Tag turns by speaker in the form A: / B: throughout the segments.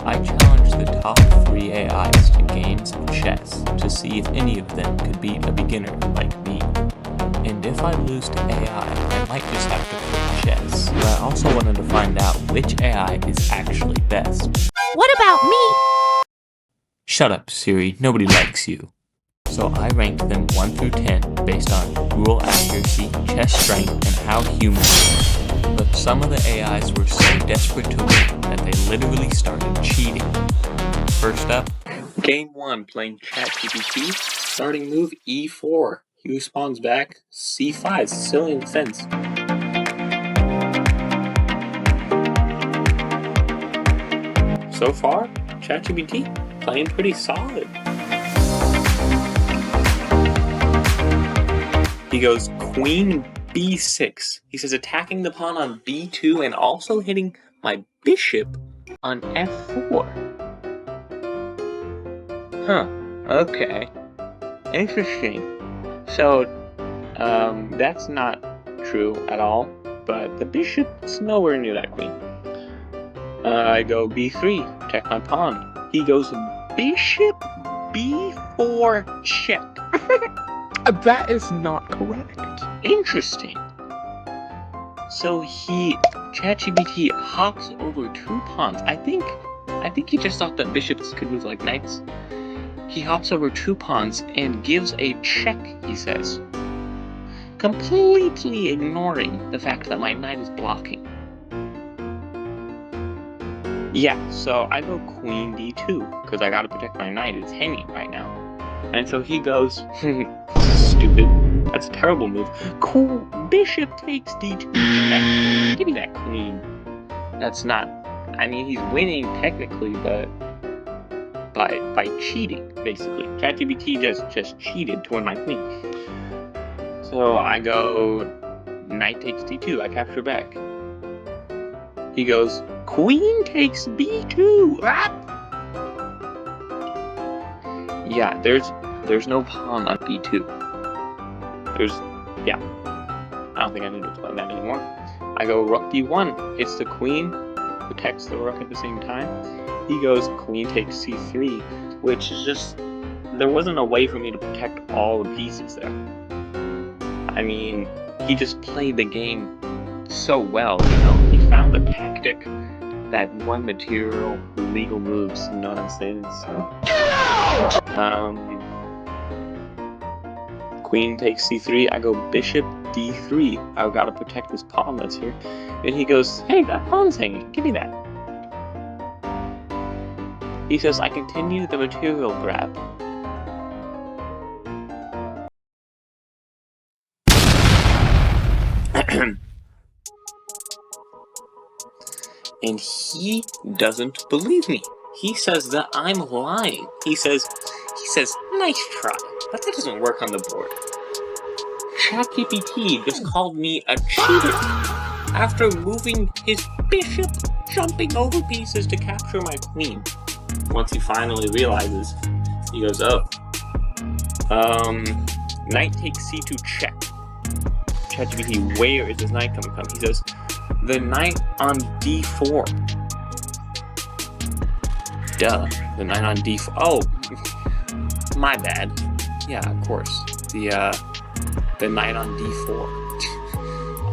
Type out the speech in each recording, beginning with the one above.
A: I challenged the top 3 AIs to games of chess to see if any of them could beat a beginner like me. And if I lose to AI, I might just have to play chess. But I also wanted to find out which AI is actually best.
B: What about me?
A: Shut up, Siri. Nobody likes you. So I ranked them 1 through 10 based on rule accuracy, chess strength, and how human they were. But some of the AIs were so desperate to win that they literally started cheating. First up, Game 1 playing ChatGPT, starting move E4. He responds back, C5, still in defense. So far, ChatGPT playing pretty solid. He goes Queen B6. He says attacking the pawn on B2 and also hitting my bishop on F4. Huh, okay. Interesting. So, that's not true at all, but the bishop's nowhere near that queen. I go B3, protect my pawn. He goes bishop B4 check.
C: That is not correct.
A: Interesting. So ChatGPT hops over 2 pawns. I think he just thought that bishops could move like knights. He hops over 2 pawns and gives a check, he says, completely ignoring the fact that my knight is blocking. Yeah, so I go queen d2, because I gotta protect my knight. It's hanging right now. And so he goes, stupid, that's a terrible move. Cool, bishop takes d2 check. Give me that queen. That's not, I mean, he's winning technically, but by cheating, basically. ChatGPT just cheated to win my queen. So I go knight takes d2, I capture back. He goes, queen takes b2. Yeah, there's no pawn on b2. I don't think I need to play that anymore. I go rook d1, hits the queen, protects the rook at the same time. He goes queen takes c3, which is just, there wasn't a way for me to protect all the pieces there. I mean, he just played the game so well, you know? He found the tactic that won material legal moves, you know what I'm saying? So, queen takes c3, I go bishop d3. I've got to protect this pawn that's here. And he goes, hey, that pawn's hanging, give me that. He says, I continue the material grab. And he doesn't believe me. He says that I'm lying. He says, nice try, but that doesn't work on the board. ChatGPT just called me a cheater after moving his bishop, jumping over pieces to capture my queen. Once he finally realizes, he goes, oh, knight takes c2 check. ChatGPT, where is this knight coming from? He says, the knight on d4. Duh, the knight on d4. Oh, my bad. Yeah, of course. The knight on d4.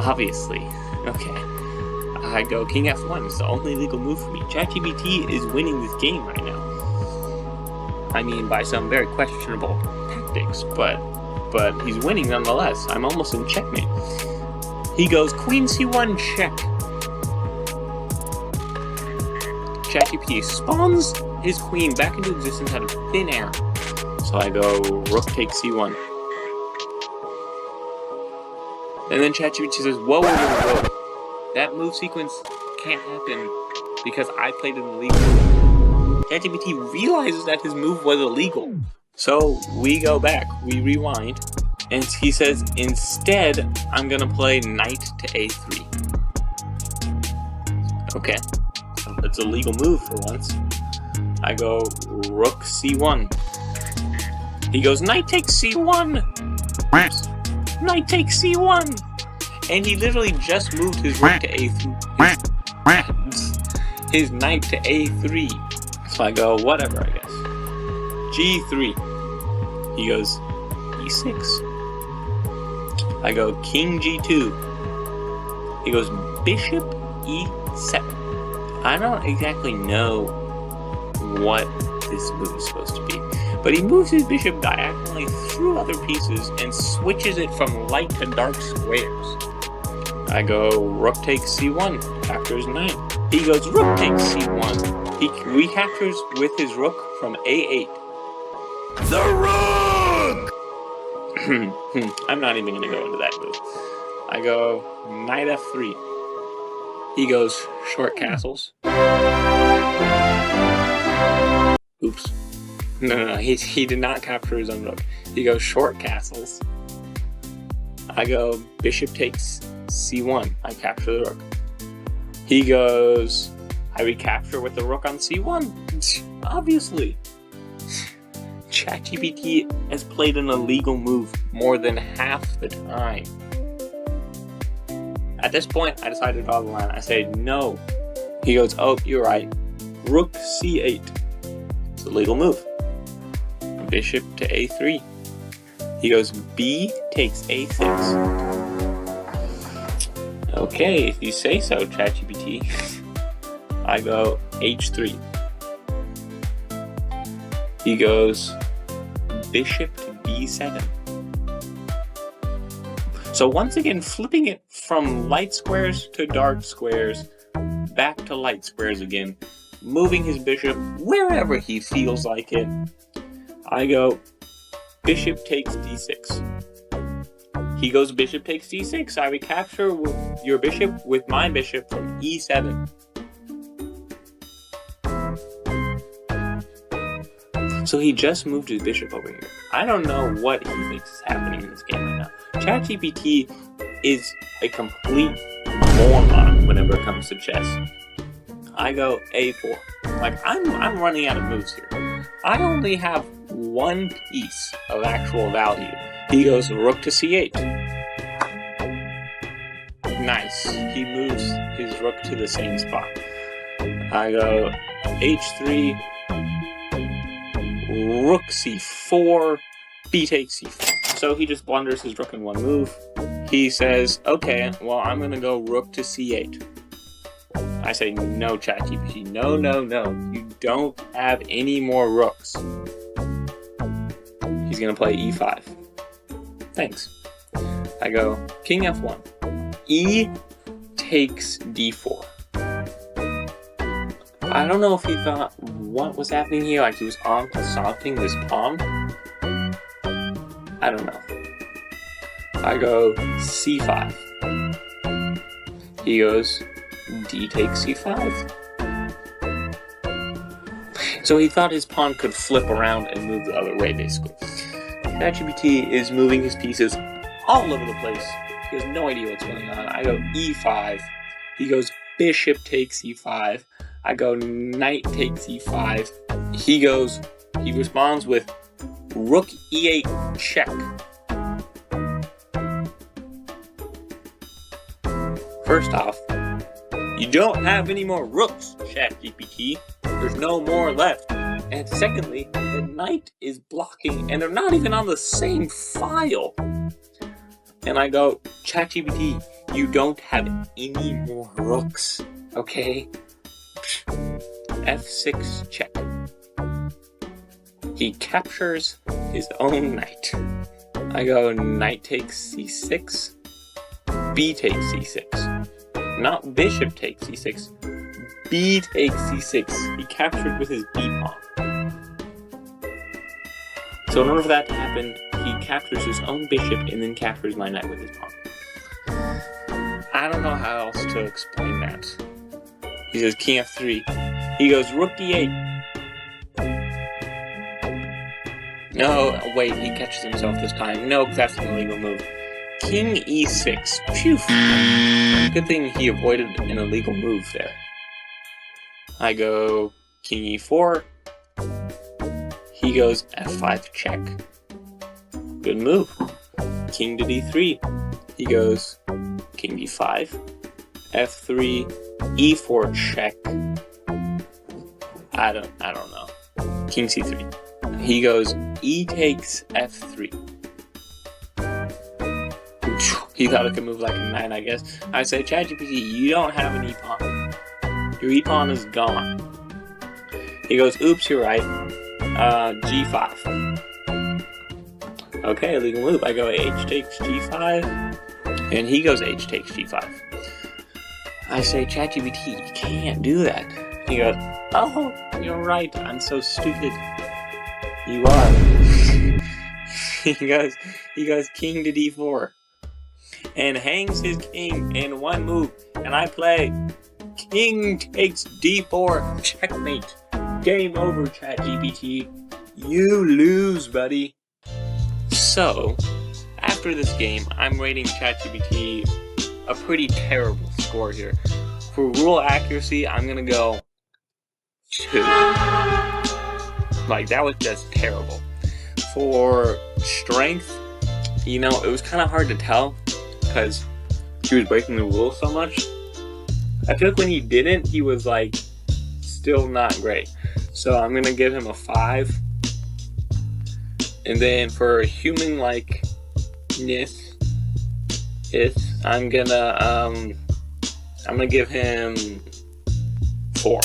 A: Obviously. Okay. I go king f1. It's the only legal move for me. ChatGPT is winning this game right now. I mean, by some very questionable tactics, but he's winning nonetheless. I'm almost in checkmate. He goes queen c1 check. ChatGPT spawns his queen back into existence out of thin air. So I go rook takes c1. And then ChatGPT says, whoa, whoa, whoa, whoa. That move sequence can't happen because I played it illegal. ChatGPT realizes that his move was illegal. So we go back, we rewind, and he says, instead, I'm gonna play knight to a3. Okay, so it's a legal move for once. I go rook c1. He goes knight takes c1. Knight takes c1. And he literally just moved his rook to a3. His knight to a3. So I go, whatever, I guess. G3. He goes, E6. I go, King G2. He goes, Bishop E7. I don't exactly know what this move is supposed to be, but he moves his bishop diagonally through other pieces and switches it from light to dark squares. I go, Rook takes C1, captures knight. He goes, Rook takes C1. He recaptures with his rook from A8.
C: The Rook!
A: I'm not even going to go into that move. I go, Knight F3. He goes, short castles. Oops. No, he did not capture his own rook. He goes, short castles. I go, bishop takes C1. I capture the rook. He goes, I recapture with the rook on C1. Obviously. ChatGPT has played an illegal move more than half the time. At this point, I decided to draw the line. I say, no. He goes, oh, you're right. Rook C8. It's a legal move. Bishop to A3. He goes, B takes A6. Okay, if you say so, ChatGPT. I go, H3. He goes, Bishop to B7. So once again, flipping it from light squares to dark squares, back to light squares again, moving his bishop wherever he feels like it. I go, bishop takes D6. He goes, bishop takes D6. I recapture your bishop with my bishop from E7. So he just moved his bishop over here. I don't know what he thinks is happening in this game right now. ChatGPT is a complete moron whenever it comes to chess. I go A4. Like, I'm running out of moves here. I only have one piece of actual value. He goes rook to C8. Nice. He moves his rook to the same spot. I go H3. Rook C4, B takes C4. So he just blunders his rook in one move. He says, okay, well, I'm going to go rook to C8. I say, no, ChatGPT, no. You don't have any more rooks. He's going to play E5. Thanks. I go, King F1. E takes D4. I don't know if he thought what was happening here, like he was en passanting this pawn. I don't know. I go C5. He goes D takes C5. So he thought his pawn could flip around and move the other way, basically. ChatGPT is moving his pieces all over the place. He has no idea what's going on. I go E5. He goes bishop takes E5. I go knight takes E5. He responds with rook E8 check. First off, you don't have any more rooks, ChatGPT. There's no more left. And secondly, the knight is blocking, and they're not even on the same file. And I go, ChatGPT, you don't have any more rooks, okay? F6 check. He captures his own knight. I go knight takes C6, B takes C6. Not bishop takes C6, B takes C6. He captured with his B pawn. So in order for that to happen, he captures his own bishop and then captures my knight with his pawn. I don't know how else to explain that. He says King F3. He goes rook D8. No, wait, he catches himself this time. Nope, that's an illegal move. King E6. Phew. Good thing he avoided an illegal move there. I go King E4. He goes F5 check. Good move. King to D3. He goes King D5. F3. E4 check. I don't know. King c3. He goes e takes f3. He thought it could move like a knight, I guess. I say, ChatGPT, you don't have an e-pawn. Your e-pawn is gone. He goes, oops, you're right. G5. Okay, legal move. I go h takes g5, and he goes h takes g5. I say, ChatGPT, you can't do that. He goes, oh, you're right. I'm so stupid. You are. he goes king to d4. And hangs his king in one move, and I play king takes d4, checkmate. Game over, ChatGPT. You lose, buddy. So, after this game, I'm rating ChatGPT a pretty terrible score here. For rule accuracy, I'm gonna go 2. Like, that was just terrible. For strength, you know, it was kind of hard to tell because he was breaking the rules so much. I feel like when he didn't, he was like still not great. So I'm gonna give him a 5. And then for human likeness, I'm gonna give him 4.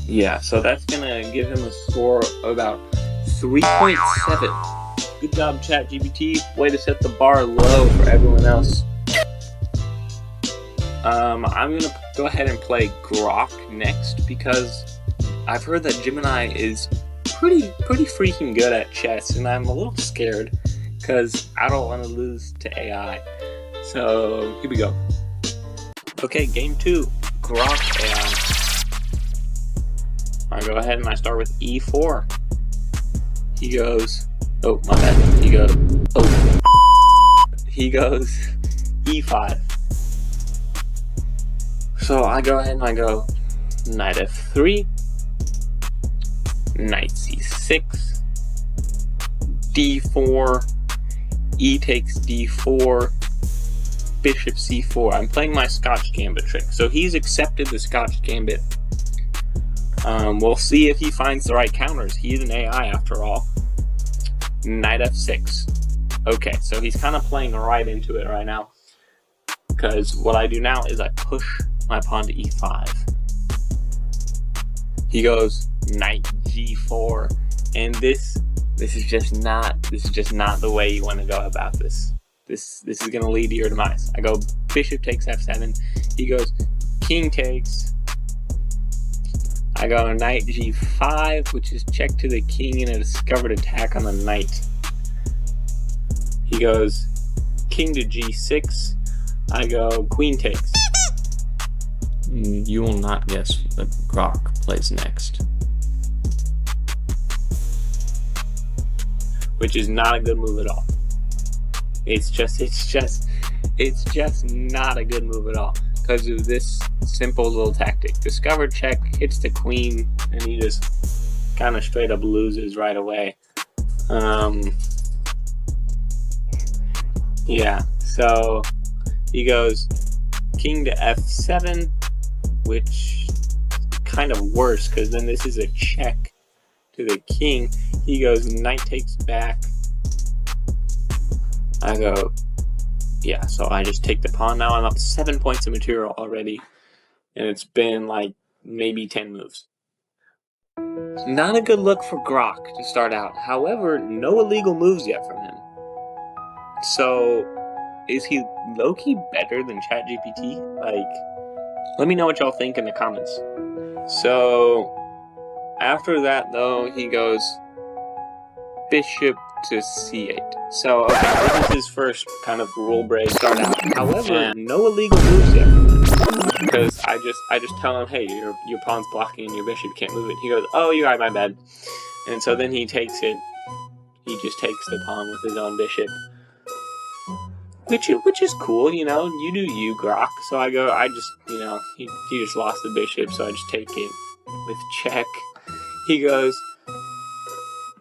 A: Yeah, so that's gonna give him a score of about 3.7. Good job, ChatGPT. Way to set the bar low for everyone else. I'm gonna go ahead and play Grok next because I've heard that Gemini is pretty freaking good at chess, and I'm a little scared because I don't want to lose to AI. So here we go. Okay, game 2, Grok AI. I go ahead and I start with e4. He goes, oh my bad. He goes e5. So I go ahead and I go knight f3, knight c6, d4, e takes d4, bishop c4. I'm playing my Scotch Gambit trick. So he's accepted the Scotch Gambit. We'll see if he finds the right counters. He's an AI after all. Knight f6. Okay, so he's kind of playing right into it right now. Because what I do now is I push my pawn to e5. He goes knight g4, and this is just not the way you want to go about this. This is going to lead to your demise. I go bishop takes f7. He goes king takes. I go knight g5, which is check to the king and a discovered attack on the knight. He goes king to g6. I go queen takes. You will not guess what Grok plays next. Which is not a good move at all. It's just not a good move at all. Because of this simple little tactic. Discover check, hits the queen, and he just kind of straight up loses right away. Yeah, so he goes king to f7, which is kind of worse because then this is a check to the king. He goes knight takes back. I go, yeah, so I just take the pawn. Now I'm up 7 points of material already, and it's been like maybe 10 moves. Not a good look for Grok to start out. However, no illegal moves yet from him. So, is he low-key better than ChatGPT? Like, let me know what y'all think in the comments. So, after that though, he goes bishop to c8. So, okay, this is his first kind of rule break start out. However, no illegal moves yet. Because I just tell him, hey, your pawn's blocking and your bishop can't move it. He goes, oh, you're right, my bad. And so then he takes it. He just takes the pawn with his own bishop. Which is cool, you know, you do you, Grok. So I just, you know, he just lost the bishop, so I just take it with check. He goes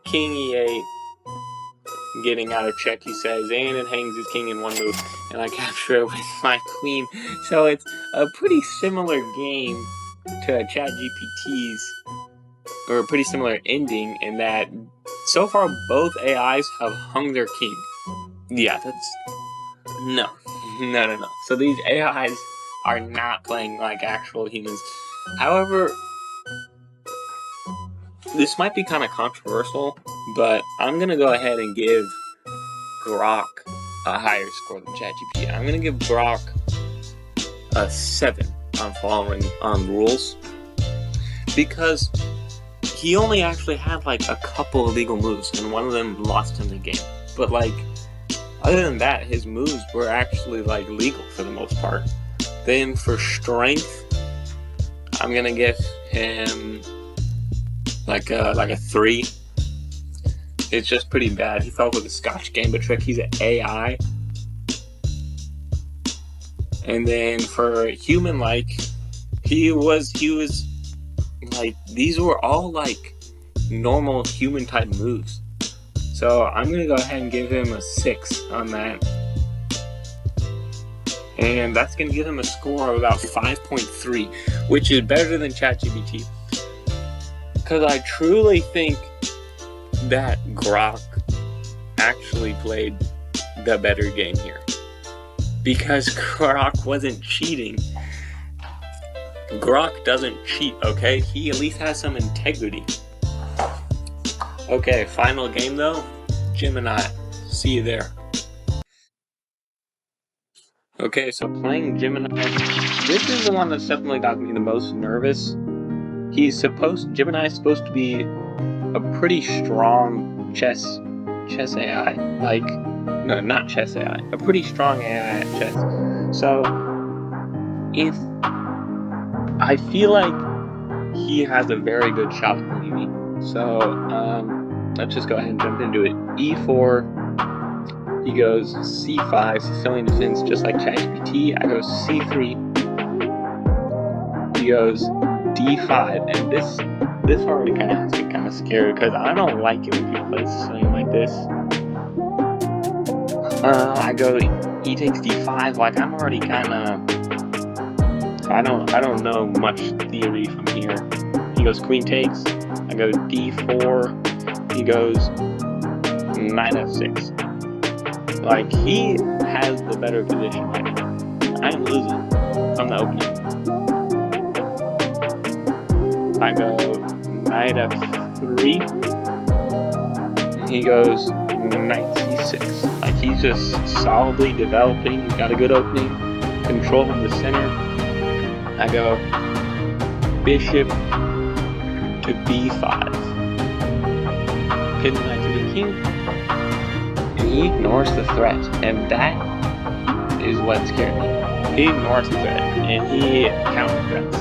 A: king e8, getting out of check, he says, and it hangs his king in one move, and I capture it with my queen. So it's a pretty similar game to ChatGPT's, or a pretty similar ending in that so far both AIs have hung their king. Yeah, that's no. So these AIs are not playing like actual humans. However, this might be kind of controversial, but I'm gonna go ahead and give Grok a higher score than ChatGPT. I'm gonna give Grok a 7 on following rules, because he only actually had like a couple illegal moves, and one of them lost him the game. But like, other than that, his moves were actually like legal for the most part. Then for strength, I'm gonna give him like a 3. It's just pretty bad. He fell for the Scotch Gambit trick. He's an AI. And then for human, like, he was like, these were all like normal human type moves. So I'm gonna go ahead and give him a 6 on that. And that's gonna give him a score of about 5.3, which is better than ChatGPT. Because I truly think that Grok actually played the better game here. Because Grok wasn't cheating. Grok doesn't cheat, okay? He at least has some integrity. Okay, final game though. Gemini. See you there. Okay, so playing Gemini. This is the one that's definitely got me the most nervous. Gemini is supposed to be a pretty strong chess AI. Like, no, not chess AI. A pretty strong AI at chess. So, if I feel like he has a very good shot at beating me. So, let's just go ahead and jump into it. E4. He goes C5, fulfilling defense just like ChatGPT. I go C3. He goes D5, and this already kind of has me kind of scared because I don't like it when people play something like this. I go E takes D5. Like, I'm already kind of, I don't know much theory from here. He goes Queen takes. I go D4. He goes Knight F6. Like, he has the better position right now. I am losing from the opening. I go Knight F3. He goes Knight C6. Like, he's just solidly developing. He's got a good opening. Control of the center. I go Bishop to B5. Pin Knight to the king. And he ignores the threat. And that is what scared me. He ignores the threat. And he counter threats.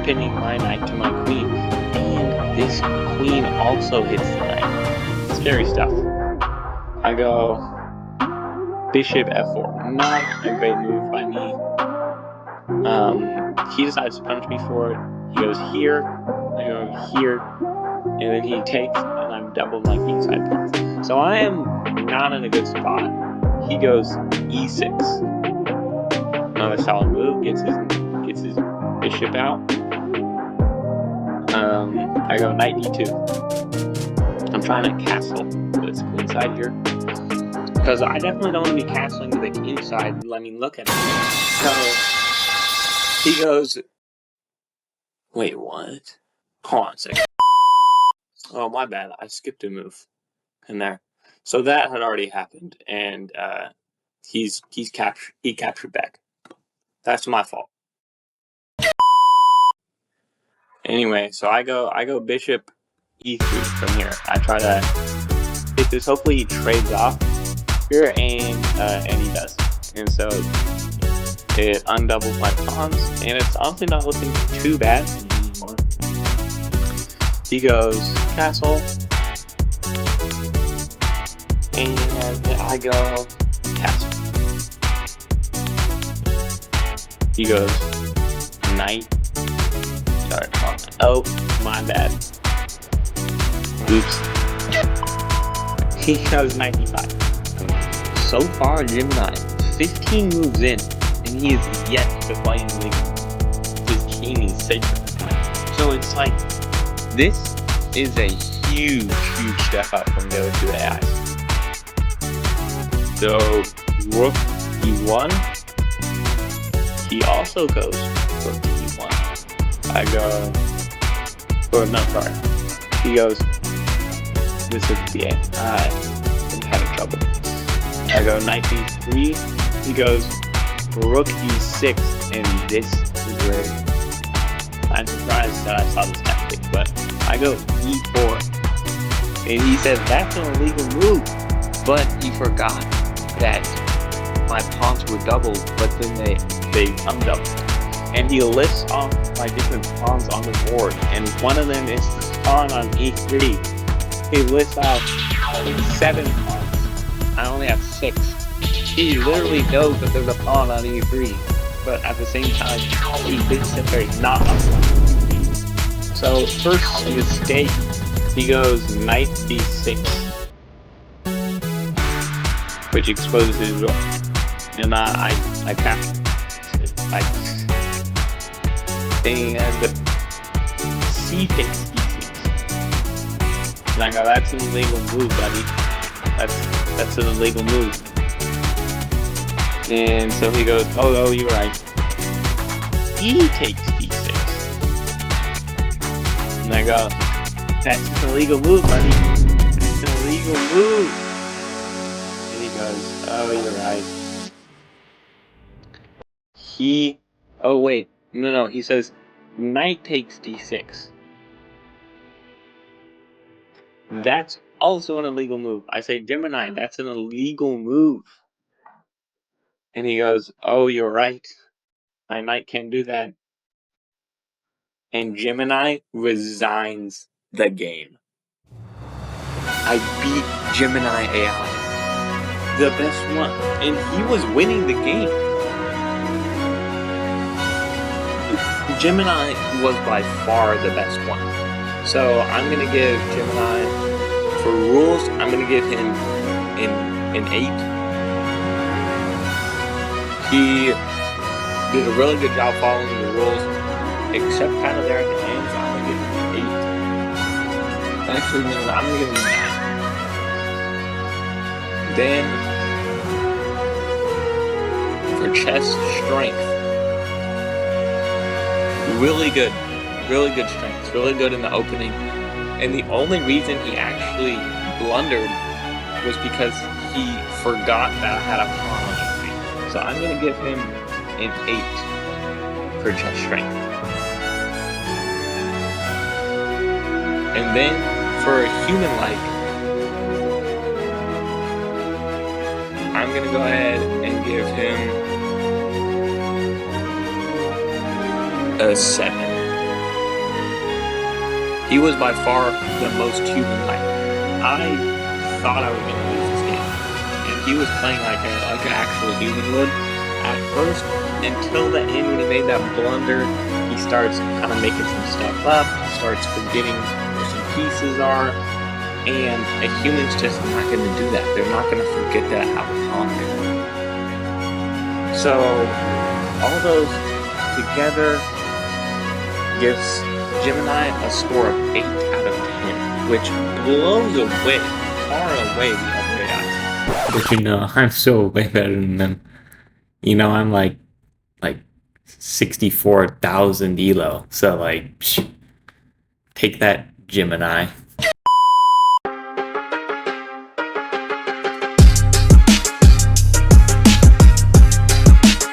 A: Pinning my knight to my queen, and this queen also hits the knight. Scary stuff. I go Bishop F4. Not a great move by me. He decides to punish me for it. He goes here, I go here, and then he takes, and I'm double my queenside pawn. So I am not in a good spot. He goes E6. Another solid move. Gets his bishop out. I go Knight D2. I'm trying to castle this queen side here. Because I definitely don't want to be castling to the king side. Let me look at it. So, he goes... Wait, what? Hold on a second. Oh, my bad. I skipped a move in there. So that had already happened. And he captured back. That's my fault. Anyway, so I go Bishop E3 from here. I try to hit this. Hopefully he trades off here, and he does. And so it undoubles my pawns, and it's honestly not looking too bad anymore. He goes castle, and I go castle. He goes knight. Sorry. Oh, my bad. Oops. He goes 95. So far, Gemini, 15 moves in, and he is yet to play in league. His gaming secret. So it's like, this is a huge step up from the other two AIs. So Rook E1, he also goes Rook E1. I go, or no, sorry. He goes, this is the AI. I'm having trouble. I go Knight B3, he goes Rook E6, and this is where I'm surprised that I saw this tactic, but I go E4, and he says that's an illegal move, but he forgot that my pawns were doubled, but then they undoubled. And he lists off my different pawns on the board, and one of them is this pawn on E3. He lists out 7 pawns. I only have 6. He literally knows that there's a pawn on E3, but at the same time, he thinks that there's not a pawn. So first mistake, he goes Knight B6, which exposes his rook, and I captured. And C takes D6. And I go, that's an illegal move, buddy. That's an illegal move. And so he goes, oh, you're right. E takes D6. And I go, that's an illegal move, buddy. It's an illegal move. And he goes, oh, you're right. Oh wait, no, he says, Knight takes D6. That's also an illegal move. I say, Gemini, that's an illegal move. And he goes, oh, you're right. My knight can't do that. And Gemini resigns the game. I beat Gemini AI. The best one. And he was winning the game. Gemini was by far the best one. So I'm going to give Gemini, for rules, I'm going to give him an 8. He did a really good job following the rules, except kind of there at the end, so I'm going to give him an 8. Actually, no, I'm going to give him a 9. Then, for chess strength, really good strength, really good in the opening. And the only reason he actually blundered was because he forgot that I had a pawn on E3. So I'm going to give him an 8 for chess strength. And then for human-like, I'm going to go ahead and give him a 7. He was by far the most human-like. I thought I was going to lose this game, and he was playing like an actual human would at first, until the end when he made that blunder. He starts kind of making some stuff up, starts forgetting where some pieces are, and a human's just not going to do that. They're not going to forget that how pawn there. So all those together gives Gemini a score of 8 out of 10, which blows away, far away the other AIs. But I'm so way better than them. I'm like 64,000 elo. So take that, Gemini.